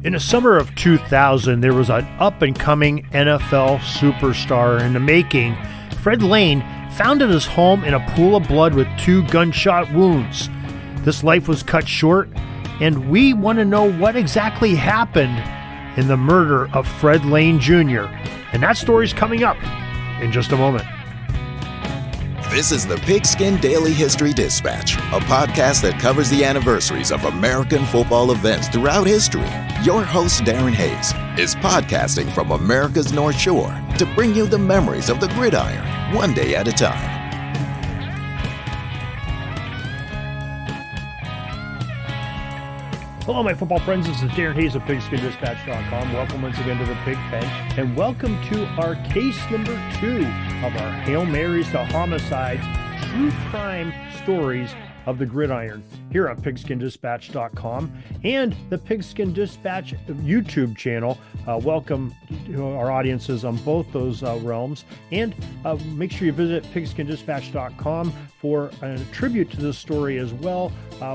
In the summer of 2000, there was an up-and-coming NFL superstar in the making. Fred Lane found in his home in a pool of blood with 2 gunshot wounds. This life was cut short, and we want to know what exactly happened in the murder of Fred Lane Jr. And that story's coming up in just a moment. This is the Pigskin Daily History Dispatch, a podcast that covers the anniversaries of American football events throughout history. Your host, Darren Hayes, is podcasting from America's North Shore to bring you the memories of the Gridiron, one day at a time. Hello, my football friends. This is Darren Hayes of PigskinDispatch.com. Welcome once again to the Pig Pen, and welcome to our case number 2 of our Hail Marys to Homicides true crime stories of the Gridiron here on PigskinDispatch.com and the Pigskin Dispatch YouTube channel. Welcome to our audiences on both those realms, and make sure you visit PigskinDispatch.com for a tribute to this story as well,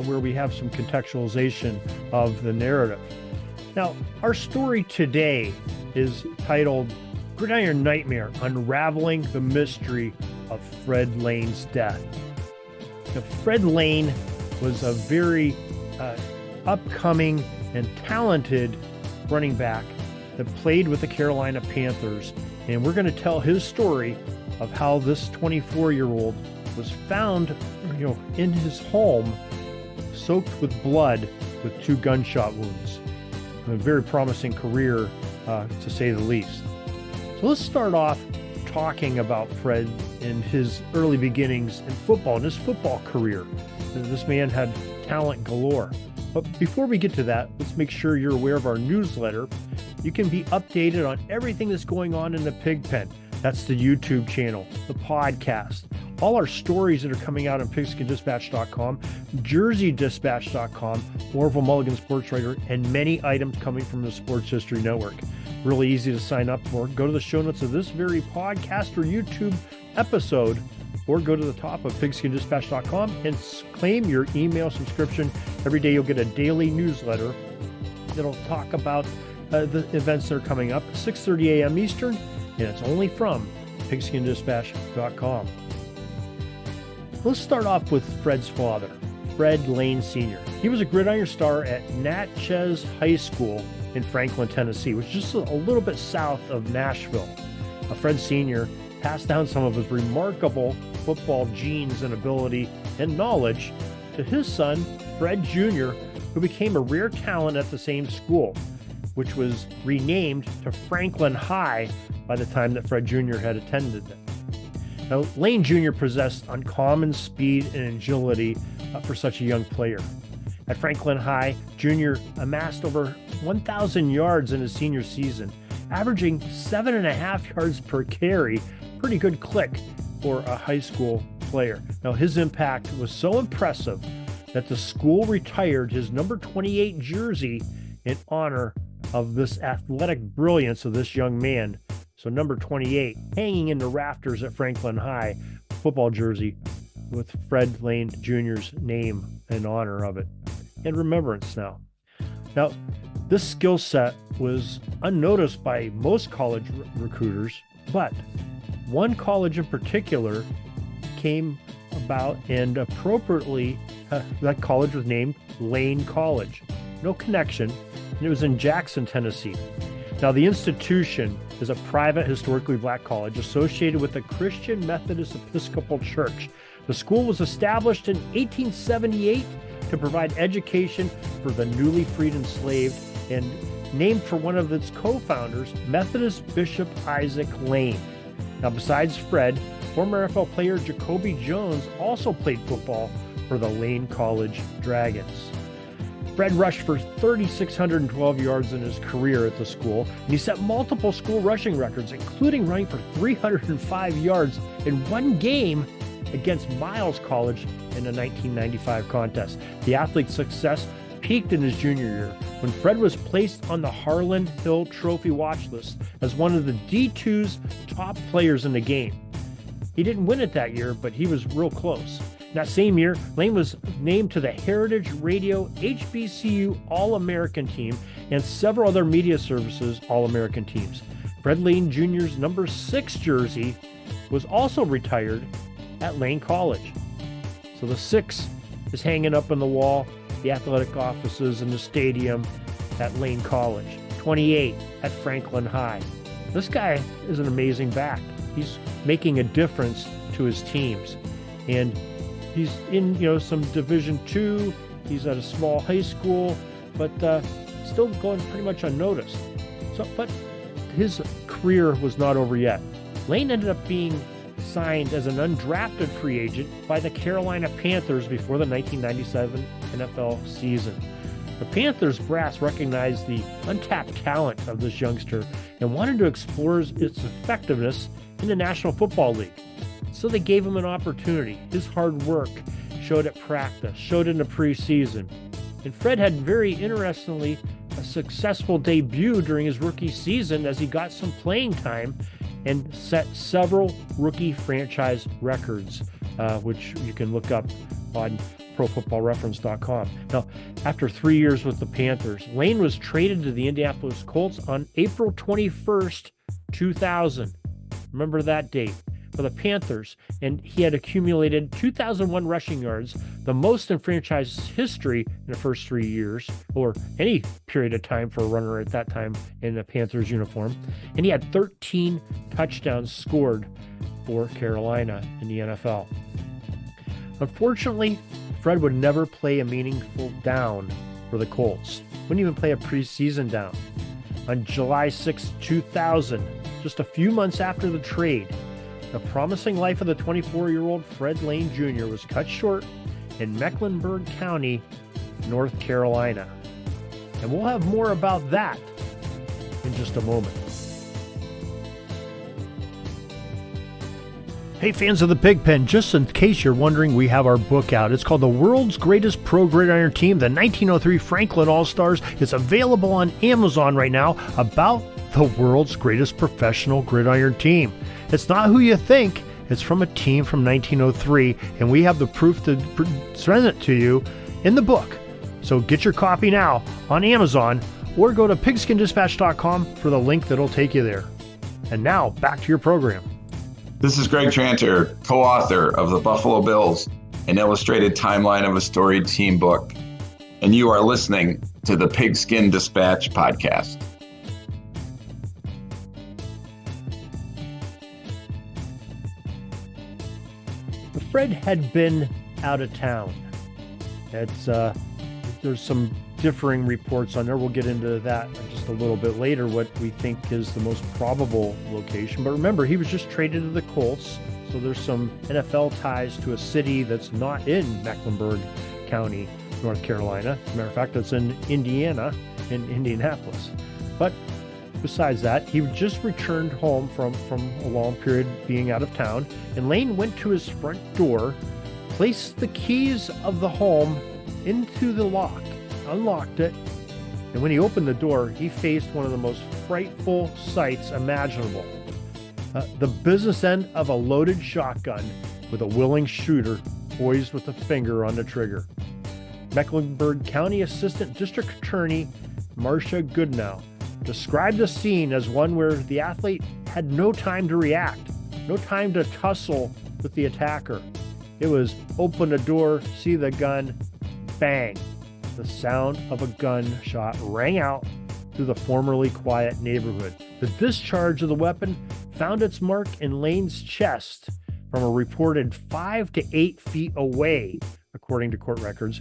where we have some contextualization of the narrative. Now, our story today is titled Gridiron Nightmare: Unraveling the Mystery of Fred Lane's Death. Now, Fred Lane was a very upcoming and talented running back that played with the Carolina Panthers, and we're going to tell his story of how this 24-year-old was found, in his home, soaked with blood with 2 gunshot wounds. A very promising career, to say the least. So let's start off talking about Fred and his early beginnings in football, in his football career. This man had talent galore. But before we get to that, let's make sure you're aware of our newsletter. You can be updated on everything that's going on in the Pig Pen. That's the YouTube channel, the podcast, all our stories that are coming out on PigskinDispatch.com, JerseyDispatch.com, Orville Mulligan Sports Writer, and many items coming from the Sports History Network. Really easy to sign up for. Go to the show notes of this very podcast or YouTube episode, or go to the top of PigskinDispatch.com and claim your email subscription. Every day you'll get a daily newsletter that'll talk about the events that are coming up, 6:30 a.m. Eastern, and it's only from PigskinDispatch.com. Let's start off with Fred's father, Fred Lane Sr. He was a Gridiron star at Natchez High School in Franklin, Tennessee, which is just a little bit south of Nashville. Fred Sr. passed down some of his remarkable football genes and ability and knowledge to his son, Fred Jr., who became a rare talent at the same school, which was renamed to Franklin High by the time that Fred Jr. had attended it. Now, Lane Jr. possessed uncommon speed and agility for such a young player. At Franklin High, Jr. amassed over 1,000 yards in his senior season, averaging 7.5 yards per carry. Pretty good click for a high school player. Now, his impact was so impressive that the school retired his number 28 jersey in honor of this athletic brilliance of this young man. So number 28 hanging in the rafters at Franklin High, football jersey with Fred Lane Jr.'s name in honor of it, and remembrance now. Now, this skill set was unnoticed by most college recruiters, but one college in particular came about, and appropriately, that college was named Lane College. No connection, and it was in Jackson, Tennessee. Now, the institution is a private, historically black college associated with the Christian Methodist Episcopal Church. The school was established in 1878 to provide education for the newly freed enslaved, and named for one of its co-founders, Methodist Bishop Isaac Lane. Now, besides Fred, former NFL player Jacoby Jones also played football for the Lane College Dragons. Fred rushed for 3,612 yards in his career at the school, and he set multiple school rushing records, including running for 305 yards in one game against Miles College in the 1995 contest. The athlete's success peaked in his junior year when Fred was placed on the Harlan Hill Trophy watch list as one of the D2's top players in the game. He didn't win it that year, but he was real close. That same year, Lane was named to the Heritage Radio HBCU All-American team and several other media services All-American teams. Fred Lane Jr.'s number 6 jersey was also retired at Lane College. So the 6 is hanging up on the wall, the athletic offices in the stadium at Lane College. 28 at Franklin High. This guy is an amazing back. He's making a difference to his teams. And he's in, some Division II. He's at a small high school, but still going pretty much unnoticed. But his career was not over yet. Lane ended up being signed as an undrafted free agent by the Carolina Panthers before the 1997 NFL season. The Panthers brass recognized the untapped talent of this youngster and wanted to explore its effectiveness in the National Football League. So they gave him an opportunity. His hard work showed at practice, showed in the preseason. And Fred had, very interestingly, a successful debut during his rookie season as he got some playing time and set several rookie franchise records, which you can look up on ProFootballReference.com. Now, after 3 years with the Panthers, Lane was traded to the Indianapolis Colts on April 21st, 2000. Remember that date. For the Panthers, and he had accumulated 2,001 rushing yards, the most in franchise history in the first 3 years, or any period of time for a runner at that time in the Panthers uniform. And he had 13 touchdowns scored for Carolina in the NFL. Unfortunately, Fred would never play a meaningful down for the Colts. Wouldn't even play a preseason down. On July 6, 2000, just a few months after the trade, the promising life of the 24-year-old Fred Lane Jr. was cut short in Mecklenburg County, North Carolina. And we'll have more about that in just a moment. Hey, fans of the Pig Pen, just in case you're wondering, we have our book out. It's called The World's Greatest Pro Gridiron Team, the 1903 Franklin All-Stars. It's available on Amazon right now, about the world's greatest professional gridiron team. It's not who you think. It's from a team from 1903, and we have the proof to present it to you in the book. So get your copy now on Amazon, or go to pigskindispatch.com for the link that'll take you there. And now, back to your program. This is Greg Tranter, co-author of The Buffalo Bills, an illustrated timeline of a storied team book, and you are listening to the Pigskin Dispatch podcast. Fred had been out of town. There's some differing reports on there. We'll get into that just a little bit later, what we think is the most probable location. But remember, he was just traded to the Colts, so there's some NFL ties to a city that's not in Mecklenburg County, North Carolina. As a matter of fact, it's in Indiana, in Indianapolis. But besides that, he just returned home from a long period being out of town, and Lane went to his front door, placed the keys of the home into the lock, unlocked it, and when he opened the door, he faced one of the most frightful sights imaginable. The business end of a loaded shotgun with a willing shooter poised with a finger on the trigger. Mecklenburg County Assistant District Attorney Marcia Goodnow described the scene as one where the athlete had no time to react, no time to tussle with the attacker. It was open the door, see the gun, bang. The sound of a gunshot rang out through the formerly quiet neighborhood. The discharge of the weapon found its mark in Lane's chest from a reported 5 to 8 feet away, according to court records.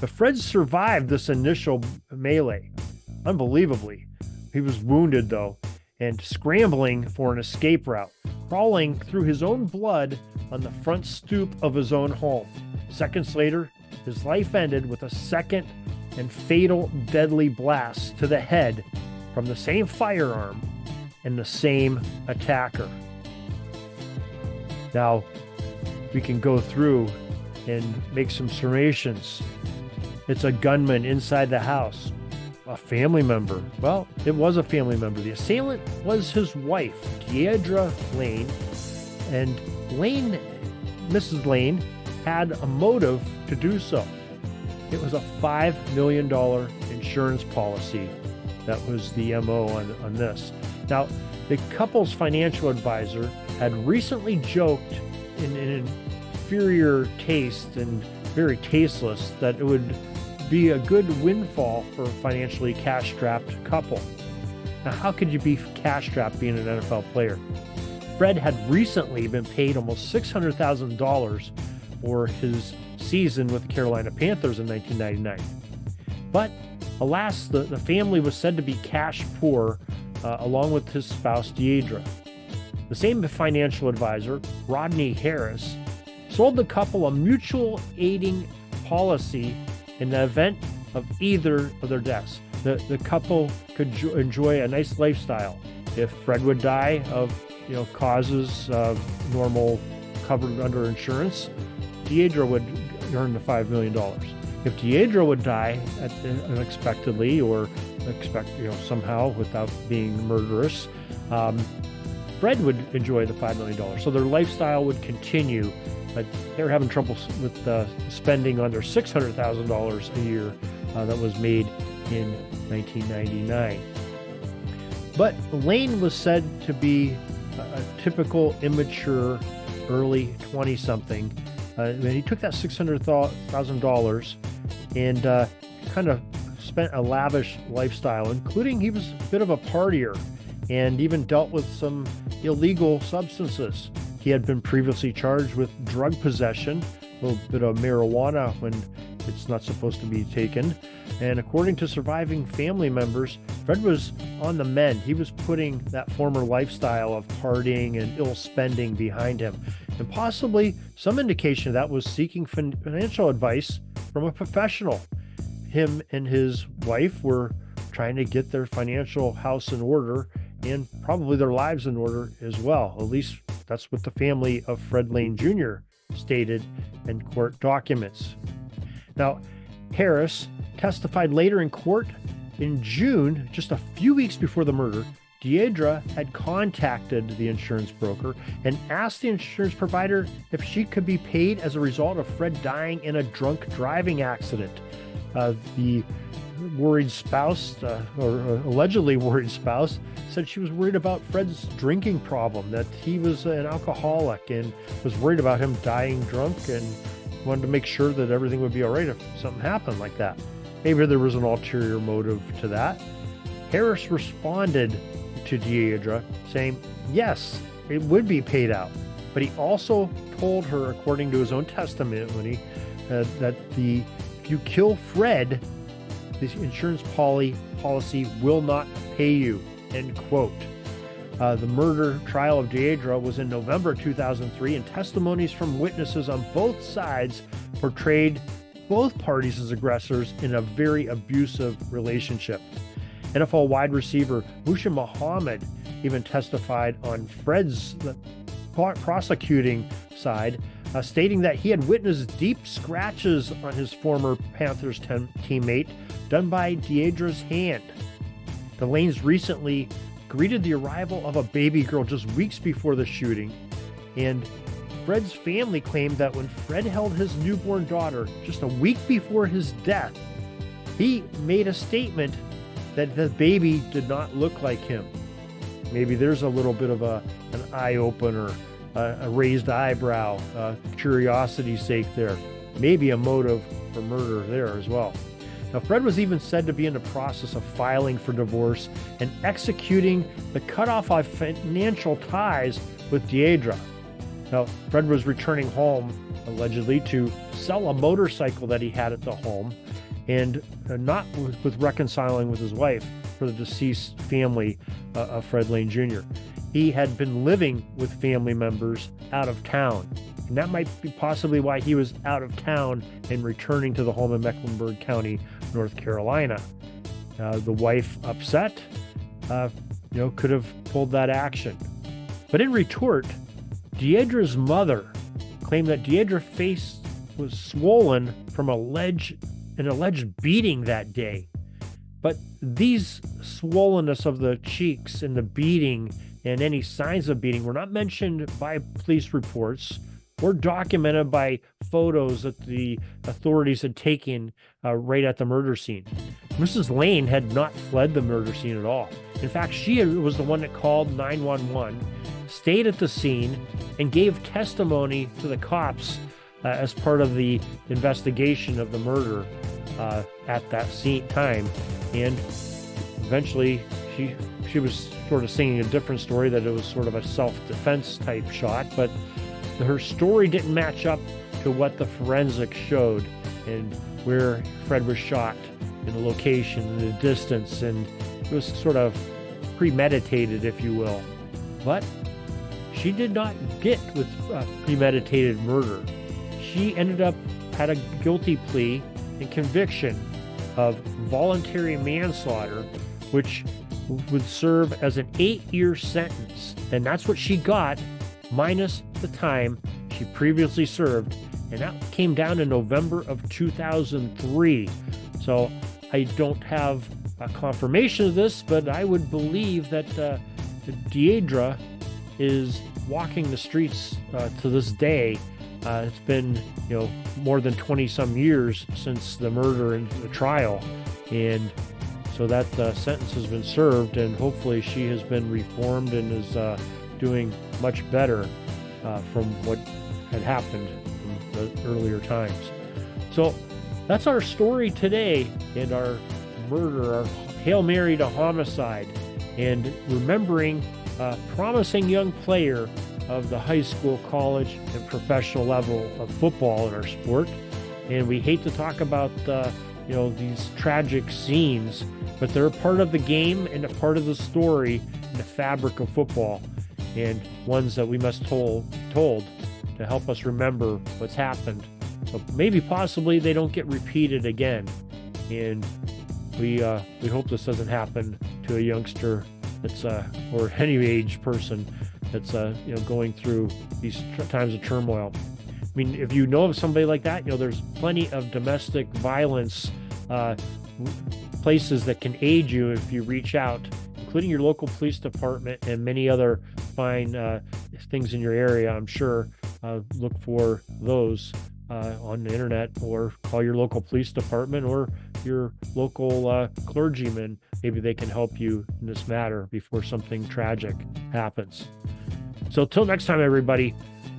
But Fred survived this initial melee. Unbelievably. He was wounded, though, and scrambling for an escape route, crawling through his own blood on the front stoop of his own home. Seconds later, his life ended with a second and fatal deadly blast to the head from the same firearm and the same attacker. Now, we can go through and make some summations. It's a gunman inside the house. A family member. Well, it was a family member. The assailant was his wife, Deidre Lane. And Mrs. Lane, had a motive to do so. It was a $5 million insurance policy That was the MO on this. Now, the couple's financial advisor had recently joked in inferior taste and very tasteless that it would be a good windfall for a financially cash-strapped couple. Now, how could you be cash-strapped being an NFL player? Fred had recently been paid almost $600,000 for his season with the Carolina Panthers in 1999. But alas, the family was said to be cash poor, along with his spouse, Deidre. The same financial advisor, Rodney Harris, sold the couple a mutual aiding policy in the event of either of their deaths. The couple could enjoy a nice lifestyle. If Fred would die of causes normal covered under insurance, Deidre would earn the $5 million. If Deidre would die unexpectedly or somehow without being murderous, Fred would enjoy the $5 million. So their lifestyle would continue, but they were having trouble with spending on their $600,000 a year that was made in 1999. But Lane was said to be a typical immature, early 20-something. And he took that $600,000 and kind of spent a lavish lifestyle, including he was a bit of a partier and even dealt with some illegal substances. He had been previously charged with drug possession, a little bit of marijuana when it's not supposed to be taken. And according to surviving family members, Fred was on the mend. He was putting that former lifestyle of partying and ill spending behind him. And possibly some indication of that was seeking financial advice from a professional. Him and his wife were trying to get their financial house in order and probably their lives in order as well. At least that's what the family of Fred Lane Jr. stated in court documents. Now, Harris testified later in court in June, just a few weeks before the murder. Deidre had contacted the insurance broker and asked the insurance provider if she could be paid as a result of Fred dying in a drunk driving accident. The worried spouse, or allegedly worried spouse, said she was worried about Fred's drinking problem, that he was an alcoholic and was worried about him dying drunk and wanted to make sure that everything would be all right if something happened like that. Maybe there was an ulterior motive to that. Harris responded to Deidre saying, yes, it would be paid out. But he also told her, according to his own testimony, that if you kill Fred, the insurance policy will not pay you, end quote. The murder trial of Deidre was in November 2003, and testimonies from witnesses on both sides portrayed both parties as aggressors in a very abusive relationship. NFL wide receiver Musha Muhammad even testified on Fred's prosecuting side, stating that he had witnessed deep scratches on his former Panthers teammate done by Deidre's hand. The Lanes recently greeted the arrival of a baby girl just weeks before the shooting, and Fred's family claimed that when Fred held his newborn daughter just a week before his death, he made a statement that the baby did not look like him. Maybe there's a little bit of an eye opener, a raised eyebrow, curiosity's sake there. Maybe a motive for murder there as well. Now, Fred was even said to be in the process of filing for divorce and executing the cutoff of financial ties with Deidre. Now, Fred was returning home, allegedly, to sell a motorcycle that he had at the home, and not with reconciling with his wife for the deceased family of Fred Lane Jr. He had been living with family members out of town, and that might be possibly why he was out of town and returning to the home in Mecklenburg County, North Carolina. The wife, upset, could have pulled that action. But in retort, Deidre's mother claimed that Deidre's face was swollen from an alleged beating that day. But these swollenness of the cheeks and the beating and any signs of beating were not mentioned by police reports or documented by photos that the authorities had taken right at the murder scene. Mrs. Lane had not fled the murder scene at all. In fact, she was the one that called 911, stayed at the scene, and gave testimony to the cops as part of the investigation of the murder at that time. And eventually, she was sort of singing a different story, that it was sort of a self-defense type shot, but her story didn't match up to what the forensics showed and where Fred was shot, in the location, and the distance, and it was sort of premeditated, if you will. But she did not get with premeditated murder. She had a guilty plea and conviction of voluntary manslaughter, which would serve as an 8-year sentence. And that's what she got, minus the time she previously served. And that came down in November of 2003. So I don't have a confirmation of this, but I would believe that Deidre is walking the streets to this day. It's been, more than 20 some years since the murder and the trial. And so that sentence has been served, and hopefully she has been reformed and is doing much better from what had happened in the earlier times. So that's our story today, and our murder, our Hail Mary to homicide, and remembering a promising young player of the high school, college, and professional level of football in our sport. And we hate to talk about these tragic scenes, but they're a part of the game and a part of the story and the fabric of football, and ones that we must told to help us remember what's happened. So maybe possibly they don't get repeated again. And we hope this doesn't happen to a youngster that's or any age person that's going through these times of turmoil. I mean, if you know of somebody like that, there's plenty of domestic violence places that can aid you if you reach out, including your local police department and many other fine things in your area. I'm sure look for those on the internet, or call your local police department or your local clergyman. Maybe they can help you in this matter before something tragic happens. So till next time, everybody,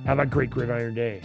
have a great Gridiron day.